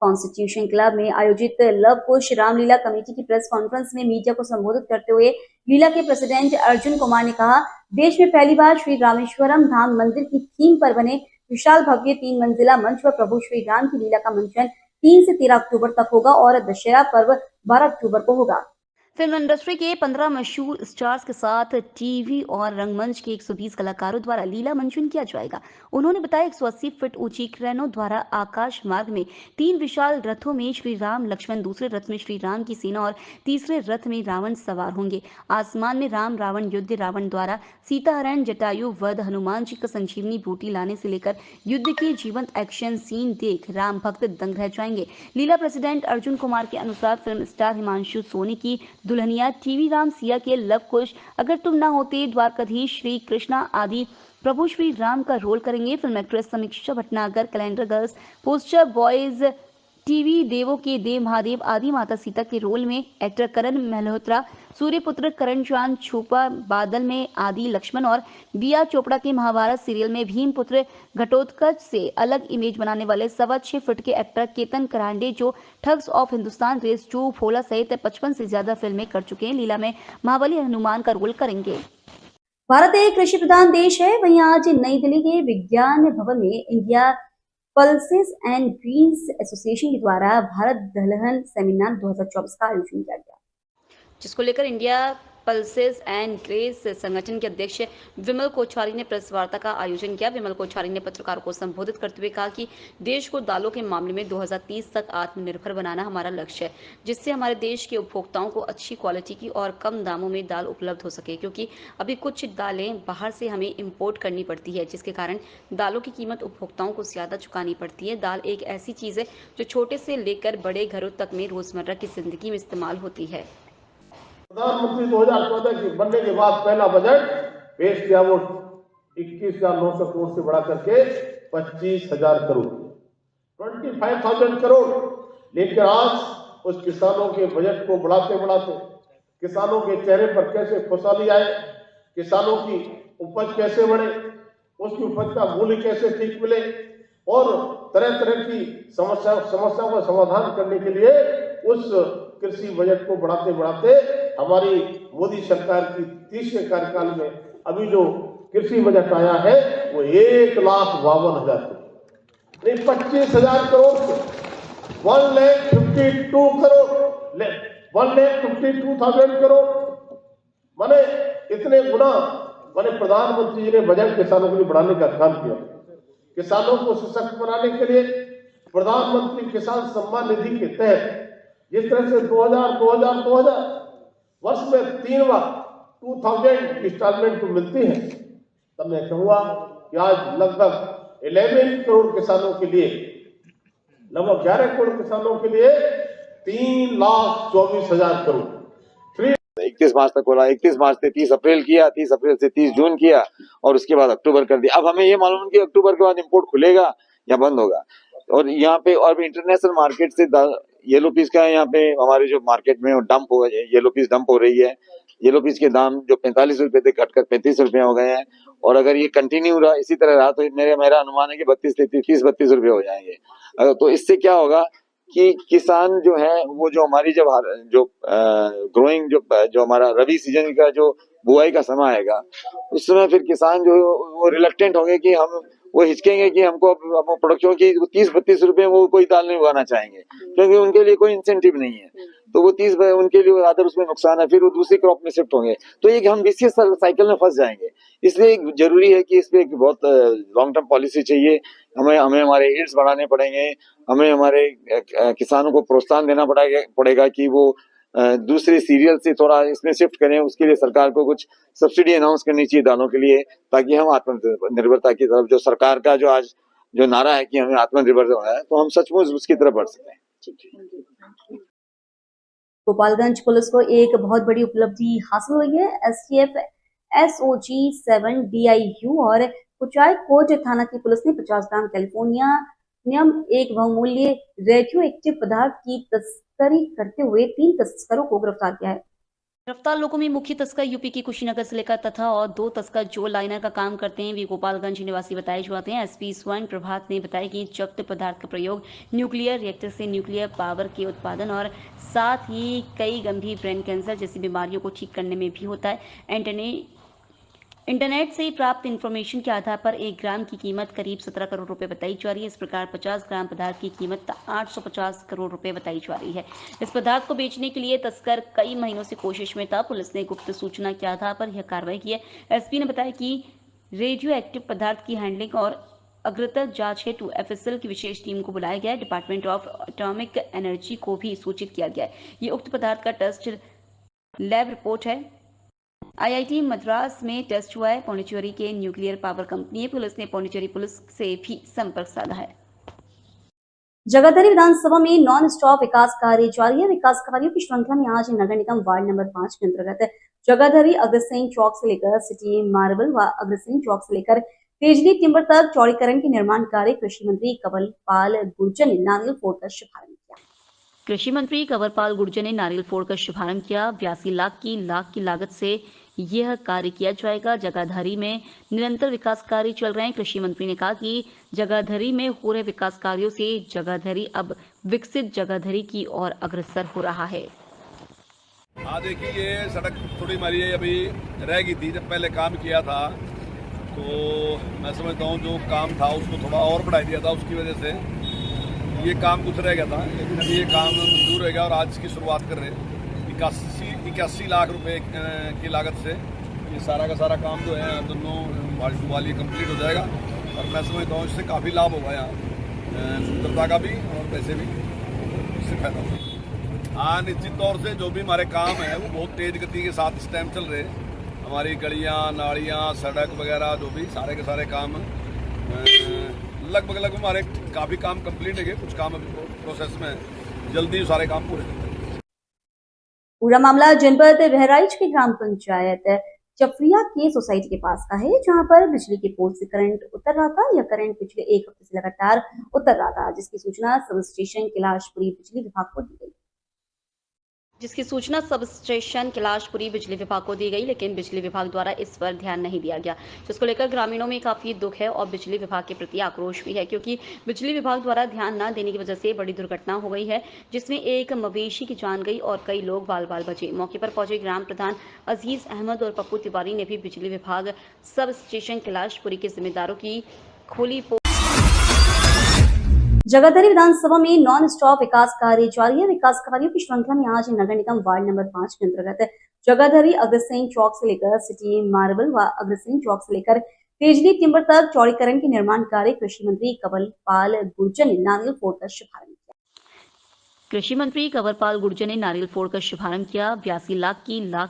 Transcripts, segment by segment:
Constitution club में आयोजित love कुश Ramlila committee की प्रेस कॉन्फ्रेंस में मीडिया को संबोधित करते हुए लीला के प्रेसिडेंट अर्जुन कुमार ने कहा, देश में पहली बार श्री रामेश्वरम धाम मंदिर की थीम पर बने विशाल भव्य 3 मंजिला मंच पर प्रभु श्री राम की लीला का मंचन 3 से 13 अक्टूबर तक होगा और दशहरा पर्व 12 अक्टूबर को होगा। फिल्म इंडस्ट्री के 15 मशहूर स्टार्स के साथ टीवी और रंगमंच के 120 कलाकारों द्वारा लीला मंचन किया जाएगा। उन्होंने बताया 180 फीट ऊंची क्रेनों द्वारा आकाश मार्ग में 3 विशाल रथों में श्री राम लक्ष्मण, दूसरे रथ में श्री राम की सेना और तीसरे रथ में रावण सवार होंगे। आसमान में राम रावण युद्ध, रावण द्वारा सीताहरण, जटायु वध, हनुमान जी का संजीवनी बूटी लाने से लेकर युद्ध के जीवंत एक्शन सीन देख राम भक्त दंग रह जाएंगे। लीला प्रेसिडेंट अर्जुन कुमार के अनुसार फिल्म स्टार हिमांशु सोनी की दुल्हनिया टीवी राम सिया के लव कुश, अगर तुम ना होते, द्वारकाधीश, श्री कृष्णा आदि प्रभु श्री राम का रोल करेंगे। फिल्म एक्ट्रेस समीक्षा Bhatnagar calendar girls, poster boys, TV देवों के देव महादेव आदि माता सीता के रोल में, एक्टर करण मल्होत्रा सूर्यपुत्र, करण चांद छुपा बादल में आदि लक्ष्मण और बिया चोपड़ा के महाभारत सीरियल में भीमपुत्र घटोत्कच से अलग इमेज बनाने वाले 6.25 फीट के एक्टर केतन करांडे जो ठग्स ऑफ हिंदुस्तान, रेस 2, फोला सहित 55 से ज्यादा फिल्में कर चुके हैं, लीला में महाबली हनुमान का रोल करेंगे। भारत एक कृषि प्रधान देश है। वहीं आज नई दिल्ली के विज्ञान भवन में India pulses and greens association के द्वारा भारत दलहन सेमिनार 2024 का आयोजन किया गया, जिसको लेकर इंडिया पल्सेस एंड ग्रेस संगठन के अध्यक्ष विमल कोठारी ने प्रेस वार्ता का आयोजन किया। विमल कोठारी ने पत्रकारों को संबोधित करते हुए कहा कि देश को दालों के मामले में 2030 तक आत्मनिर्भर बनाना हमारा लक्ष्य है, जिससे हमारे देश के उपभोक्ताओं को अच्छी क्वालिटी की और कम दामों में दाल उपलब्ध हो सके, क्योंकि अभी कुछ दालें बाहर से हमें इम्पोर्ट करनी पड़ती है, जिसके कारण दालों की कीमत उपभोक्ताओं को ज्यादा चुकानी पड़ती है। दाल एक ऐसी चीज है जो छोटे से लेकर बड़े घरों तक में रोजमर्रा की जिंदगी में इस्तेमाल होती है। प्रधानमंत्री 2014 के बनने के बाद पहला बजट पेश किया, वो 21,900 करोड़ से बढ़ा करके 25,000 करोड़, 25,000 करोड़ लेकर आज उस किसानों के बजट को बढ़ाते बढ़ाते किसानों के चेहरे पर कैसे खुशहाली आए, किसानों की उपज कैसे बढ़े, उसकी उपज का मूल्य कैसे ठीक मिले और तरह तरह की समस्याओं का समाधान करने के लिए उस कृषि बजट को बढ़ाते बढ़ाते हमारी मोदी सरकार की 30वें कार्यकाल में अभी जो कृषि बजट आया है वो 1,52,000 करोड़ नहीं 25,000 करोड़ से 1,52 करोड़ 1,52,000 करोड़ माने इतने गुना माने प्रधानमंत्री जी ने बजट किसानों के लिए बढ़ाने का काम किया। किसानों को सशक्त बनाने के लिए प्रधानमंत्री किसान सम्मान निधि के तहत जिस तरह से 2000 वर्ष में 3 बार 2000 इंस्टॉलमेंट मिलती है, तब मैं कहूँगा कि आज लगभग 11 करोड़ किसानों के लिए, लगभग 11 करोड़ किसानों के लिए 3,24,000 करोड़ 31 मार्च तक बोला, 31 मार्च से 30 अप्रैल किया, 30 अप्रैल से 30 जून किया और उसके बाद अक्टूबर कर दिया। अब हमें ये मालूम है कि अक्टूबर के बाद इंपोर्ट खुलेगा या बंद होगा। और यहाँ पे और भी इंटरनेशनल मार्केट से येलो पीस का है, यहाँ पे हमारे जो मार्केट में डंप हो येलो पीस डंप हो रही है। येलो पीस के दाम जो 45 रुपए थे घटकर 35 रुपए हो गए हैं और अगर ये कंटिन्यू रहा इसी तरह रहा तो मेरा अनुमान है कि 32 रुपए हो जाएंगे। तो इससे क्या होगा कि किसान जो है वो जो हमारी जब जो ग्रोइंग जो हमारा रबी सीजन का जो बुआई का समय आएगा उस समय फिर किसान जो वो रिलक्टेंट होंगे कि हम वो हिचकेंगे कि हमको प्रोडक्शन की 30-32 रुपए वो कोई दाल नहीं उगाना चाहेंगे, क्योंकि उनके लिए कोई इंसेंटिव नहीं है। तो वो 30 उनके लिए अदर उसमें नुकसान है, फिर वो दूसरी क्रॉप में शिफ्ट होंगे, तो एक हम विशेष साइकिल में फंस जाएंगे। इसलिए जरूरी है कि इस पे एक बहुत लॉन्ग टर्म पॉलिसी चाहिए। हमें हमारे यील्ड्स बढ़ाने पड़ेंगे, हमें हमारे किसानों को प्रोत्साहन देना पड़ेगा कि वो दूसरे सीरियल से थोड़ा इसमें शिफ्ट करें। उसके लिए सरकार को कुछ सब्सिडी अनाउंस करनी चाहिए दालों के लिए, ताकि हम आत्मनिर्भरता की तरफ, जो सरकार का जो आज जो नारा है कि हमें आत्मनिर्भर होना है, तो हम सचमुच उसकी तरफ बढ़ सकें। गोपालगंज पुलिस को एक बहुत बड़ी उपलब्धि हासिल हुई है। STF SOG 7 DIU और कुचाई कोट थाना की पुलिस ने 50 ग्राम कैलिफोर्नियम एक बहुमूल्य रेडियो एक्टिव पदार्थ की तस्करी करते हुए 3 तस्करों को गिरफ्तार किया है। गिरफ्तार लोगों में मुख्य तस्कर यूपी के कुशीनगर से लेकर तथा और 2 तस्कर जो लाइनर का काम करते हैं वे गोपालगंज निवासी बताए जाते हैं। एसपी स्वर्ण प्रभात ने बताया कि जब्त पदार्थ का प्रयोग न्यूक्लियर रिएक्टर से न्यूक्लियर पावर के उत्पादन और साथ ही कई गंभीर ब्रेन कैंसर जैसी बीमारियों को ठीक करने में भी होता है। इंटरनेट से प्राप्त इंफॉर्मेशन के आधार पर 1 ग्राम की कीमत करीब 17 करोड़ रुपए बताई जा रही है। इस प्रकार 50 ग्राम पदार्थ की कीमत 850 करोड़ रुपए बताई जा रही है। इस पदार्थ को बेचने के लिए तस्कर कई महीनों से कोशिश में था। पुलिस ने गुप्त सूचना के आधार पर यह कार्रवाई की है। एसपी ने बताया कि रेडियो एक्टिव पदार्थ की हैंडलिंग और अग्रतर जांच हेतु एफएसएल की विशेष टीम को बुलाया गया है। डिपार्टमेंट ऑफ एटॉमिक एनर्जी को भी सूचित किया गया है। ये उक्त पदार्थ का टेस्ट लैब रिपोर्ट है। आईआईटी मद्रास में टेस्ट हुआ है। पौंडीचेरी के न्यूक्लियर पावर कंपनी है। पुलिस ने पौंडीचेरी पुलिस से भी संपर्क साधा है। जगाधरी विधानसभा में नॉन स्टॉप विकास कार्य जारी है। विकास कार्यों की श्रृंखला में आज नगर निगम वार्ड नंबर 5 के अंतर्गत जगाधरी अग्रसेन चौक से लेकर सिटी मार्बल व अग्रसेन चौक से लेकर तेजली टिम्बर तक चौड़ीकरण के निर्माण कार्य कृषि मंत्री कंवरपाल गुर्जर ने नारियल फोड़ कर शुभारंभ किया। कृषि मंत्री कंवरपाल गुर्जर ने नारियल फोड़ कर शुभारंभ किया। 82 लाख की लागत से यह कार्य किया जाएगा। जगाधरी में निरंतर विकास कार्य चल रहे हैं। कृषि मंत्री ने कहा कि जगाधरी में हो रहे विकास कार्यों से जगाधरी अब विकसित जगाधरी की ओर अग्रसर हो रहा है। हाँ देखिए, ये सड़क थोड़ी हमारी अभी रह गई थी। जब पहले काम किया था तो मैं समझता हूँ जो काम था उसको थोड़ा और बढ़ा दिया था, उसकी वजह से ये काम कुछ रह गया था। लेकिन अभी ये काम मंजूर हो गया और आज की शुरुआत कर रहे हैं। 81 लाख रुपए की लागत से ये सारा का सारा काम जो है दोनों वाली कंप्लीट हो जाएगा। और मैं समझता हूँ इससे काफ़ी लाभ होगा, यहाँ सुंदरता का भी और पैसे भी इससे फायदा होगा। हाँ, निश्चित तौर से जो भी हमारे काम है वो बहुत तेज़ गति के साथ इस टाइम चल रहे हैं। हमारी गलियाँ नालियाँ सड़क वगैरह जो भी सारे के सारे काम लगभग हमारे काफ़ी काम कंप्लीट है। कुछ काम अभी प्रोसेस में है, जल्दी सारे काम पूरे होंगे। पूरा मामला जनपद बहराइच की ग्राम पंचायत चफरिया के सोसाइटी के पास का है, जहां पर बिजली के पोल से करंट उतर रहा था। यह करंट पिछले 1 हफ्ते से लगातार उतर रहा था, जिसकी सूचना सब स्टेशन कैलाशपुरी बिजली विभाग को दी गई। लेकिन बिजली विभाग द्वारा इस पर ध्यान नहीं दिया गया, जिसको लेकर ग्रामीणों में काफी दुख है और बिजली विभाग के प्रति आक्रोश भी है, क्योंकि बिजली विभाग द्वारा ध्यान न देने की वजह से बड़ी दुर्घटना हो गई है, जिसमें एक मवेशी की जान गई और कई लोग बाल बाल बचे। मौके पर पहुंचे ग्राम प्रधान अजीज अहमद और पप्पू तिवारी ने भी बिजली विभाग सब स्टेशन कैलाशपुरी के जिम्मेदारों की खोली। जगाधरी विधानसभा में नॉन स्टॉप विकास कार्य जारी है। विकास कार्यों की श्रृंखला में आज नगर निगम वार्ड नंबर 5 के अंतर्गत जगाधरी अग्रसेन चौक से लेकर सिटी मार्बल व अग्रसेन चौक से लेकर तेजली टिम्बर तक चौड़ीकरण के निर्माण कार्य कृषि मंत्री कंवरपाल गुर्जर ने नारियल फोड़ कर शुभारंभ किया। कृषि मंत्री कंवरपाल गुर्जर ने नारियल फोड़ कर शुभारंभ किया। 82 लाख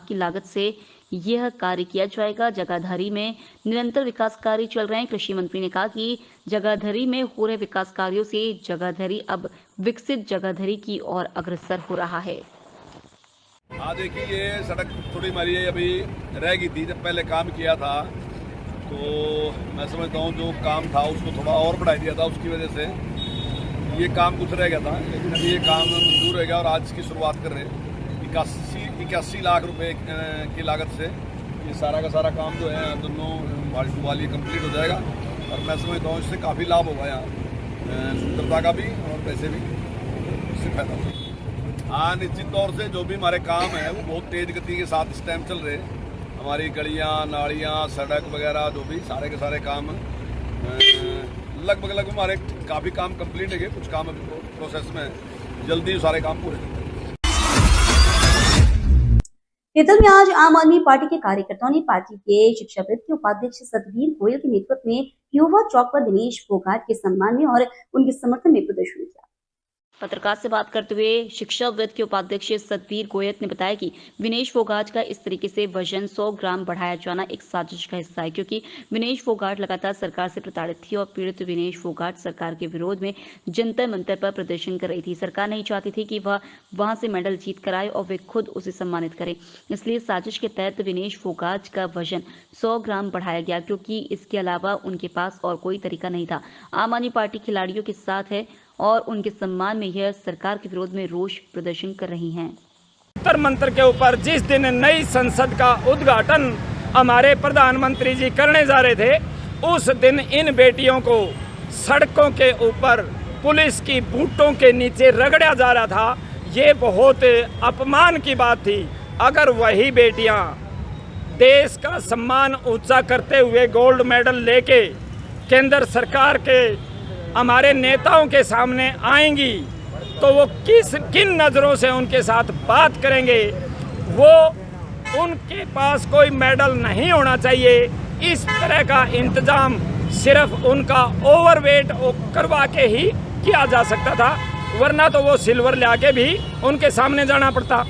की लागत से यह कार्य किया जाएगा। जगाधरी में निरंतर विकास कार्य चल रहे हैं। कृषि मंत्री ने कहा कि जगाधरी में हो रहे विकास कार्यों से जगाधरी अब विकसित जगाधरी की ओर अग्रसर हो रहा है। हाँ देखिए, ये सड़क थोड़ी हमारी अभी रह गई थी। जब पहले काम किया था तो मैं समझता हूँ जो काम था उसको थोड़ा और बढ़ा दिया था, उसकी वजह से ये काम कुछ रह गया था। लेकिन अभी ये काम मंजूर हो गया और आज की शुरुआत कर रहे हैं। 81 लाख रुपए की लागत से ये सारा का सारा काम जो है दोनों वाली कंप्लीट हो जाएगा। और मैं समझता हूँ इससे काफ़ी लाभ होगा, यहाँ सुंदरता का भी और पैसे भी इससे फायदा होगा। हाँ, निश्चित तौर से जो भी हमारे काम है वो बहुत तेज़ गति के साथ इस टाइम चल रहे हैं। हमारी गलियाँ नालियाँ सड़क वगैरह जो भी सारे के सारे काम लगभग हमारे काफ़ी काम कंप्लीट है। कुछ काम अभी प्रोसेस में है, जल्दी सारे काम पूरे होंगे। तितल में आज आम आदमी पार्टी के कार्यकर्ताओं ने पार्टी के शिक्षाविद के उपाध्यक्ष सतवीर गोयल के नेतृत्व में युवा चौक पर दिनेश फोगाट के सम्मान में और उनके समर्थन में प्रदर्शन किया। पत्रकार से बात करते हुए शिक्षाविद के उपाध्यक्ष सतवीर गोयल ने बताया कि विनेश फोगाट का इस तरीके से वजन 100 ग्राम बढ़ाया जाना एक साजिश का हिस्सा है, क्योंकि विनेश फोगाट लगातार सरकार से प्रताड़ित थी और पीड़ित विनेश फोगाट सरकार के विरोध में जंतर मंतर पर प्रदर्शन कर रही थी। सरकार नहीं चाहती थी कि वह वहां से मेडल जीत कर आए और वे खुद उसे सम्मानित करें, इसलिए साजिश के तहत विनेश फोगाट का वजन 100 ग्राम बढ़ाया गया, क्योंकि इसके अलावा उनके पास और कोई तरीका नहीं था। आम आदमी पार्टी खिलाड़ियों के साथ है और उनके सम्मान में यह सरकार के विरोध में रोष प्रदर्शन कर रही हैं। जंतर मंतर के ऊपर जिस दिन नई संसद का उद्घाटन हमारे प्रधानमंत्री जी करने जा रहे थे, उस दिन इन बेटियों को सड़कों के ऊपर पुलिस की बूटों के नीचे रगड़ा जा रहा था। ये बहुत अपमान की बात थी। अगर वही बेटियां देश का सम्मान ऊंचा करते हुए गोल्ड मेडल लेके केंद्र सरकार के हमारे नेताओं के सामने आएंगी तो वो किन नज़रों से उनके साथ बात करेंगे। वो उनके पास कोई मेडल नहीं होना चाहिए। इस तरह का इंतज़ाम सिर्फ उनका ओवरवेट करवा के ही किया जा सकता था, वरना तो वो सिल्वर ला के भी उनके सामने जाना पड़ता।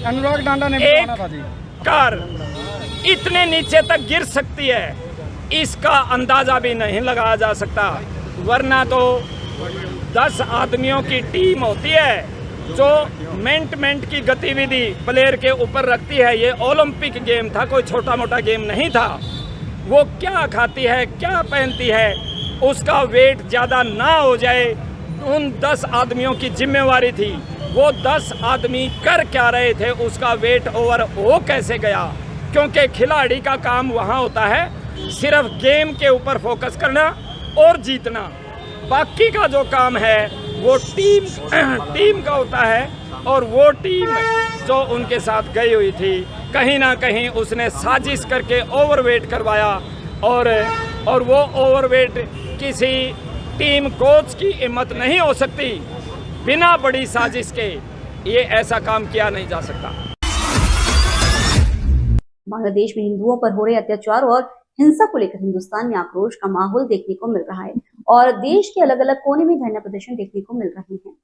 अनुराग डांडा ने एक कार इतने नीचे तक गिर सकती है, इसका अंदाज़ा भी नहीं लगाया जा सकता। वरना तो 10 आदमियों की टीम होती है जो मिनट की गतिविधि प्लेयर के ऊपर रखती है। ये ओलंपिक गेम था, कोई छोटा मोटा गेम नहीं था। वो क्या खाती है, क्या पहनती है, उसका वेट ज़्यादा ना हो जाए, उन 10 आदमियों की जिम्मेवारी थी। वो 10 आदमी कर क्या रहे थे, उसका वेट ओवर हो कैसे गया। क्योंकि खिलाड़ी का काम वहाँ होता है सिर्फ गेम के ऊपर फोकस करना और जीतना। बाकी का जो काम है वो टीम का होता है। और वो टीम जो उनके साथ गई हुई थी, कहीं ना कहीं उसने साजिश करके ओवरवेट करवाया। और वो ओवरवेट किसी टीम कोच की हिम्मत नहीं हो सकती, बिना बड़ी साजिश के ये ऐसा काम किया नहीं जा सकता। बांग्लादेश में हिंदुओं पर हो रहे अत्याचार और हिंसा को लेकर हिंदुस्तान में आक्रोश का माहौल देखने को मिल रहा है और देश के अलग अलग कोने में धरना प्रदर्शन देखने को मिल रहे हैं।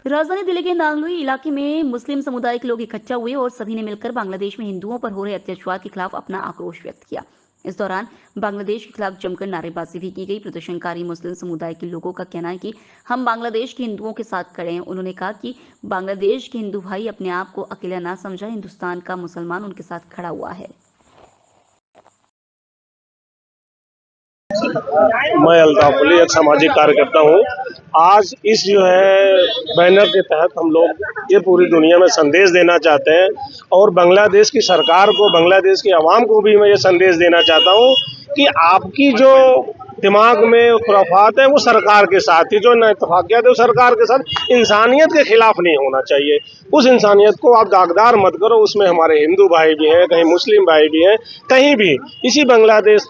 राजधानी दिल्ली के नांगलोई इलाके में मुस्लिम समुदाय के लोग इकट्ठा हुए और सभी ने मिलकर बांग्लादेश में हिंदुओं पर हो रहे अत्याचार के खिलाफ अपना आक्रोश व्यक्त किया। इस दौरान बांग्लादेश के खिलाफ जमकर नारेबाजी भी की गई। प्रदर्शनकारी मुस्लिम समुदाय के लोगों का कहना है कि हम बांग्लादेश के हिंदुओं के साथ खड़े हैं। उन्होंने कहा कि बांग्लादेश के हिंदू भाई अपने आप को अकेला ना समझा, हिंदुस्तान का मुसलमान उनके साथ खड़ा हुआ है। मैं अल्ताफ अली एक सामाजिक कार्यकर्ता हूँ। आज इस जो है बैनर के तहत हम लोग ये पूरी दुनिया में संदेश देना चाहते हैं और बांग्लादेश की सरकार को, बांग्लादेश की आवाम को भी मैं ये संदेश देना चाहता हूँ कि आपकी जो दिमाग में खुराफात है वो सरकार के साथ ही, जो नाइतफाकियत है वो सरकार के साथ, इंसानियत के खिलाफ नहीं होना चाहिए। उस इंसानियत को आप दागदार मत करो। उसमें हमारे हिंदू भाई भी हैं, कहीं मुस्लिम भाई भी हैं, कहीं भी इसी बांग्लादेश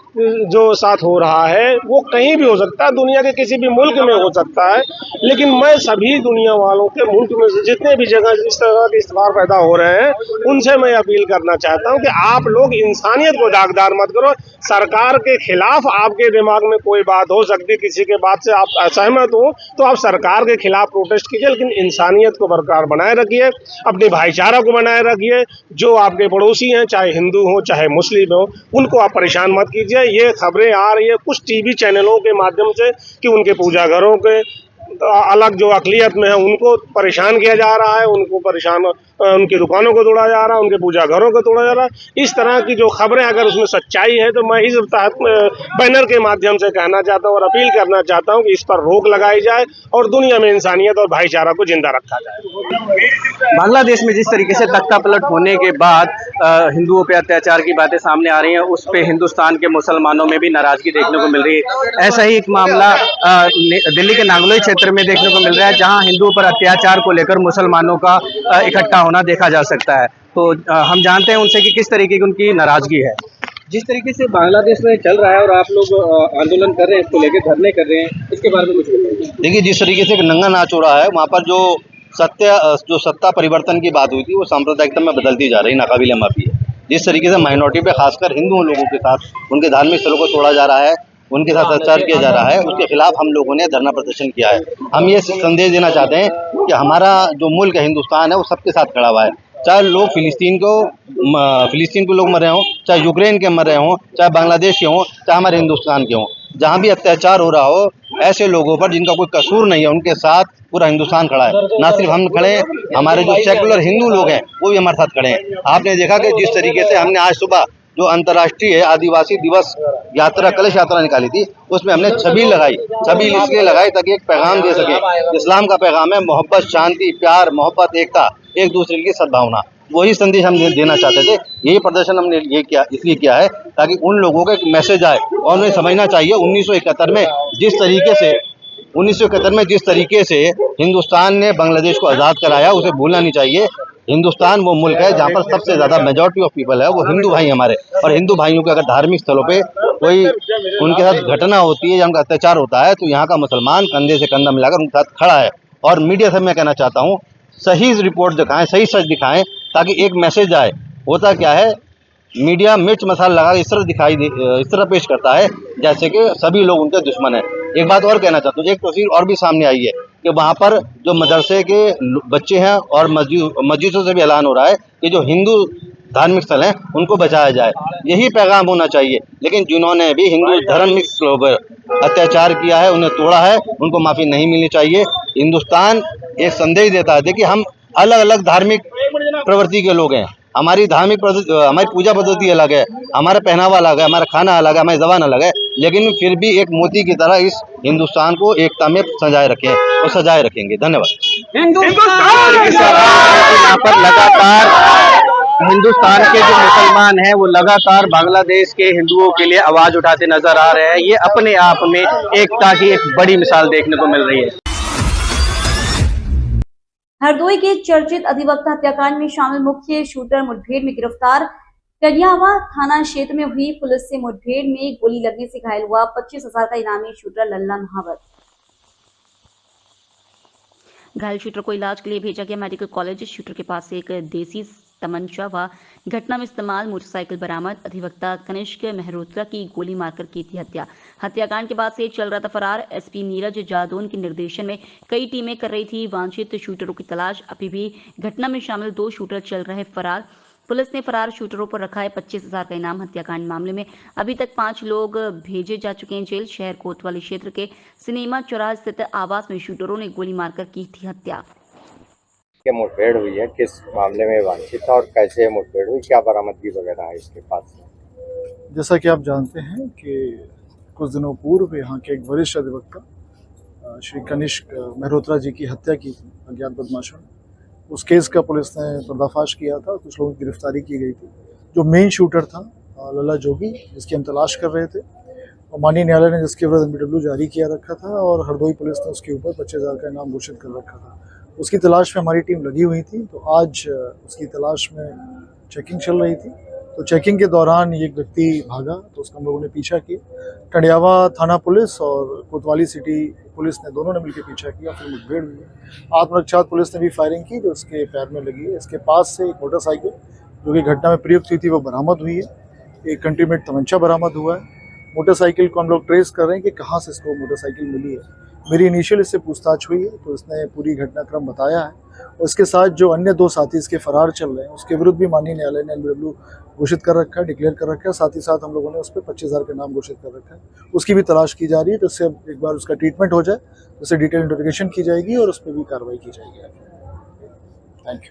जो साथ हो रहा है वो कहीं भी हो सकता है, दुनिया के किसी भी मुल्क में हो सकता है। लेकिन मैं सभी दुनिया वालों के मुल्क में से जितने भी जगह इस तरह के इस्तेमाल पैदा हो रहे हैं उनसे मैं अपील करना चाहता हूँ कि आप लोग इंसानियत को दागदार मत करो। सरकार के खिलाफ आपके दिमाग में कोई बात हो सकती, किसी के बात से आप असहमत हो तो आप सरकार के खिलाफ प्रोटेस्ट कीजिए, लेकिन इंसानियत को बरकरार बनाए रखिए, अपने भाईचारा को बनाए रखिए। जो आपके पड़ोसी हैं, चाहे हिंदू हो चाहे मुस्लिम हो, उनको आप परेशान मत कीजिए। ये खबरें आ रही है कुछ टीवी चैनलों के माध्यम से कि उनके पूजा घरों के अलग जो अकलियत में है उनको परेशान किया जा रहा है, उनको परेशान, उनकी दुकानों को तोड़ा जा रहा है, उनके पूजा घरों को तोड़ा जा रहा है। इस तरह की जो खबरें अगर उसमें सच्चाई है तो मैं इस बैनर के माध्यम से कहना चाहता हूँ और अपील करना चाहता हूँ कि इस पर रोक लगाई जाए और दुनिया में इंसानियत और भाईचारा को जिंदा रखा जाए। बांग्लादेश में जिस तरीके से तख्ता पलट होने के बाद हिंदुओं पे अत्याचार की बातें सामने आ रही हैं, उस पे हिंदुस्तान के मुसलमानों में भी नाराजगी देखने को मिल रही है। ऐसा ही एक मामला दिल्ली के नांगलोई क्षेत्र में देखने को मिल रहा है, जहां हिंदुओं पर अत्याचार को लेकर मुसलमानों का इकट्ठा होना देखा जा सकता है। तो हम जानते हैं उनसे कि किस तरीके की उनकी नाराजगी है। जिस तरीके से बांग्लादेश में चल रहा है और आप लोग आंदोलन कर रहे हैं, इसको लेकर धरने कर रहे हैं, इसके बारे में कुछ बताइए। देखिए, जिस तरीके से नंगा नाच हो रहा है, वहाँ पर जो सत्ता परिवर्तन की बात हुई थी वो सांप्रदायिकता में बदलती जा रही, नाकाबिले माफी है। जिस तरीके से माइनॉरिटी पे खासकर हिंदू लोगों के साथ उनके धार्मिक स्थलों को तोड़ा जा रहा है, उनके साथ अत्याचार किया जा रहा है, उसके खिलाफ हम लोगों ने धरना प्रदर्शन किया है। हम ये संदेश देना चाहते हैं कि हमारा जो मुल्क है, हिंदुस्तान है, वो सबके साथ खड़ा हुआ है। चाहे लोग फिलिस्तीन को लोग मर रहे हों, चाहे यूक्रेन के मर रहे हों, चाहे बांग्लादेश के हों, चाहे हमारे हिंदुस्तान के हों, जहाँ भी अत्याचार हो रहा हो, ऐसे लोगों पर जिनका कोई कसूर नहीं है, उनके साथ पूरा हिंदुस्तान खड़ा है। ना सिर्फ हम खड़े हैं, हमारे जो सेकुलर हिंदू लोग हैं वो भी हमारे साथ खड़े हैं। आपने देखा कि जिस तरीके से हमने आज सुबह जो अंतर्राष्ट्रीय आदिवासी दिवस यात्रा, कलश यात्रा निकाली थी, उसमें हमने छबील लगाई। छबील इसलिए लगाई ताकि एक पैगाम दे सके। इस्लाम का पैगाम है मोहब्बत, शांति, प्यार, मोहब्बत, एकता। एक दूसरे की सद्भावना, वही संदेश हम देना चाहते थे। यही प्रदर्शन हमने ये किया, इसलिए किया है ताकि उन लोगों को एक मैसेज आए और उन्हें समझना चाहिए 1971 में जिस तरीके से हिंदुस्तान ने बांग्लादेश को आज़ाद कराया, उसे भूलना नहीं चाहिए। हिंदुस्तान वो मुल्क है जहाँ पर सबसे ज़्यादा मेजॉरिटी ऑफ पीपल है वो हिंदू भाई हमारे, और हिंदू भाइयों के अगर धार्मिक स्थलों पे कोई उनके साथ घटना होती है या उनका अत्याचार होता है तो यहाँ का मुसलमान कंधे से कंधा मिलाकर उनके साथ खड़ा है। और मीडिया से मैं कहना चाहता हूँ सही रिपोर्ट दिखाएं, सही सच दिखाएं ताकि एक मैसेज आए। होता क्या है, मीडिया मिर्च मसाला लगा इस तरह पेश करता है जैसे कि सभी लोग उनके दुश्मन हैं। एक बात और कहना चाहता हूँ, एक तस्वीर और भी सामने आई है कि वहाँ पर जो मदरसे के बच्चे हैं और मस्जिदों से भी ऐलान हो रहा है कि जो हिंदू धार्मिक स्थल हैं उनको बचाया जाए, यही पैगाम होना चाहिए। लेकिन जिन्होंने भी हिंदू धार्मिक स्थलों पर अत्याचार किया है, उन्हें तोड़ा है, उनको माफ़ी नहीं मिलनी चाहिए। हिंदुस्तान एक संदेश देता है, देखिए हम अलग अलग धार्मिक प्रवृत्ति के लोग हैं, हमारी पूजा पद्धति अलग है, हमारा पहनावा अलग है, हमारा खाना अलग है, हमारी ज़बान अलग है, लेकिन फिर भी एक मोती की तरह इस हिंदुस्तान को एकता में सजाए रखे और सजाए रखेंगे। धन्यवाद। यहाँ पर लगातार हिंदुस्तान के जो मुसलमान हैं वो लगातार बांग्लादेश के हिंदुओं के लिए आवाज उठाते नजर आ रहे हैं। ये अपने आप में एकता की एक बड़ी मिसाल देखने को मिल रही है। हरदोई के चर्चित अधिवक्ता हत्याकांड में शामिल मुख्य शूटर मुठभेड़ में गिरफ्तार। कलियावा थाना क्षेत्र में हुई पुलिस से मुठभेड़ में गोली लगने से घायल हुआ 25,000 का इनामी शूटर लल्ला महावर। घायल शूटर को इलाज के लिए भेजा गया मेडिकल कॉलेज। शूटर के पास से एक देसी तमंचा व घटना में इस्तेमाल मोटरसाइकिल बरामद। अधिवक्ता कनिष्क मेहरोत्रा की गोली मारकर की थी हत्या। हत्याकांड के बाद से चल रहा था फरार। एसपी नीरज जादौन के निर्देशन में कई टीमें कर रही थी वांछित शूटरों की तलाश। अभी भी घटना में शामिल 2 शूटर चल रहे फरार। पुलिस ने फरार शूटरों पर रखा है 25,000 का इनाम। हत्याकांड मामले में अभी तक 5 लोग भेजे जा चुके हैं जेल। शहर कोतवाली क्षेत्र के सिनेमा चौराहा स्थित आवास में शूटरों ने गोली मारकर की थी हत्या। क्या मुठभेड़ हुई है, किस मामले में वांछित था और कैसे मुठभेड़ हुई, क्या बरामदगी वगैरह है इसके पास? जैसा कि आप जानते हैं कि कुछ दिनों पूर्व यहाँ के एक वरिष्ठ अधिवक्ता श्री कनिष्क मेहरोत्रा जी की हत्या की थी अज्ञात बदमाशों ने। उस केस का पुलिस ने पर्दाफाश किया था, कुछ लोगों की गिरफ्तारी की गई थी। जो मेन शूटर था लल्ला जोगी, जिसकी हम तलाश कर रहे थे, और माननीय न्यायालय ने जिसके विरुद्ध MPW जारी किया रखा था और हरदोई पुलिस ने उसके ऊपर 25,000 का इनाम घोषित कर रखा था। उसकी तलाश में हमारी टीम लगी हुई थी। तो आज उसकी तलाश में चेकिंग चल रही थी, तो चेकिंग के दौरान एक व्यक्ति भागा, तो उसका हम लोगों ने पीछा किया। टंडियावा थाना पुलिस और कोतवाली सिटी पुलिस ने दोनों ने मिलकर पीछा किया, फिर मुठभेड़ हुई। आत्मरक्षा पुलिस ने भी फायरिंग की जो उसके पैर में लगी है। इसके पास से एक मोटरसाइकिल जो कि घटना में प्रयुक्त हुई थी वो बरामद हुई है। एक कंट्रीमेट तमंचा बरामद हुआ है। मोटरसाइकिल को हम लोग ट्रेस कर रहे हैं कि कहाँ से इसको मोटरसाइकिल मिली है। मेरी इनिशियल इससे पूछताछ हुई है तो इसने पूरी घटनाक्रम बताया है। और इसके साथ जो अन्य 2 साथी इसके फरार चल रहे हैं उसके विरुद्ध भी माननीय न्यायालय ने MPW घोषित कर रखा है, डिक्लेयर कर रखा है। साथ ही साथ हम लोगों ने उस पर 25,000 का इनाम घोषित कर रखा है। उसकी भी तलाश की जा रही है, तो उससे एक बार उसका ट्रीटमेंट हो जाए, उससे डिटेल इंटरोगेशन की जाएगी और उस पर भी कार्रवाई की जाएगी। Thank you.